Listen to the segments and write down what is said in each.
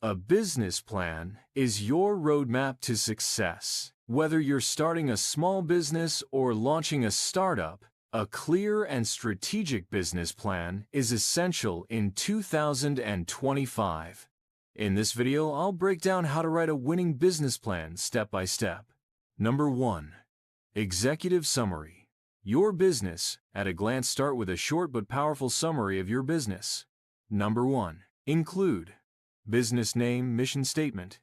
A business plan is your roadmap to success. Whether you're starting a small business or launching a startup, a clear and strategic business plan is essential in 2025. In this video, I'll break down how to write a winning business plan step by step. Number 1. Executive Summary. Your business at a glance. Start with a short but powerful summary of your business. Number 1. Include business name, mission statement.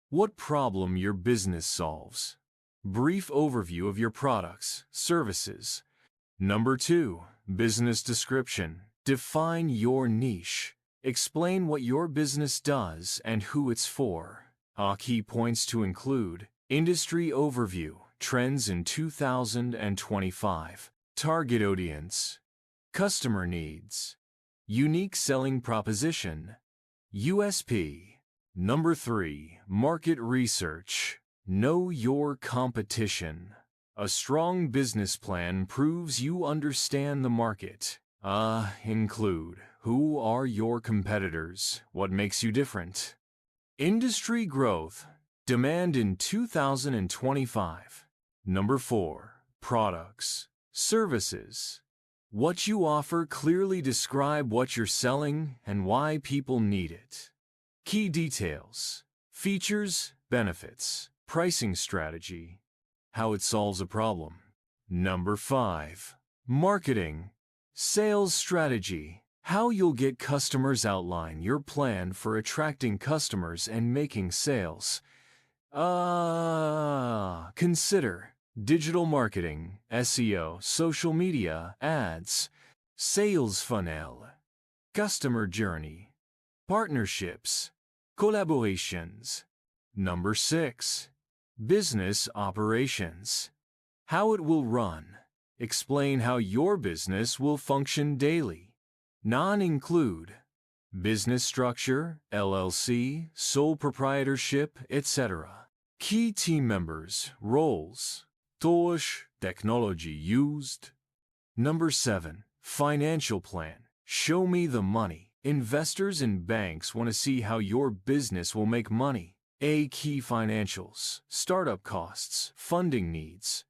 What problem your business solves. Brief overview of your products, services. Number 2. Business description. Define your niche. Explain what your business does and who it's for. Key points to include: industry overview, trends in 2025, target audience, customer needs, unique selling proposition, USP. Number 3. Market research. Know your competition. A strong business plan proves you understand the market. Include: who are your competitors? What makes you different? Industry growth. Demand in 2025. Number 4. Products. Services. What you offer. Clearly describe what you're selling and why people need it. Key details. Features, benefits, pricing strategy, how it solves a problem. Number 5. Marketing. Sales strategy. How you'll get customers. Outline your plan for attracting customers and making sales. Consider digital marketing, SEO, social media, ads, sales funnel, customer journey, partnerships, collaborations. Number 6. Business operations. How it will run. Explain how your business will function daily. Include business structure, LLC, sole proprietorship, etc. Key team members, roles, tools, technology used. Number 7. Financial plan. Show me the money. Investors and banks want to see how your business will make money. Key financials, startup costs, funding needs,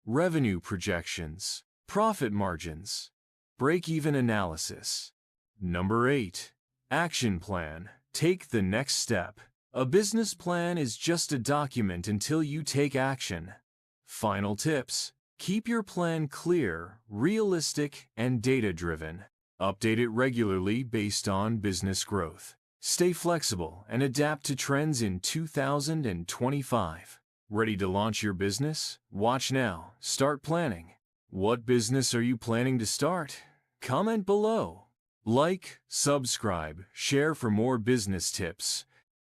revenue projections, profit margins, break-even analysis. Number 8. Action plan. Take the next step. A business plan is just a document until you take action. Final tips. Keep your plan clear, realistic, and data-driven. Update it regularly based on business growth. Stay flexible and adapt to trends in 2025. Ready to launch your business? Watch now. Start planning. What business are you planning to start? Comment below. Like, subscribe, share for more business tips.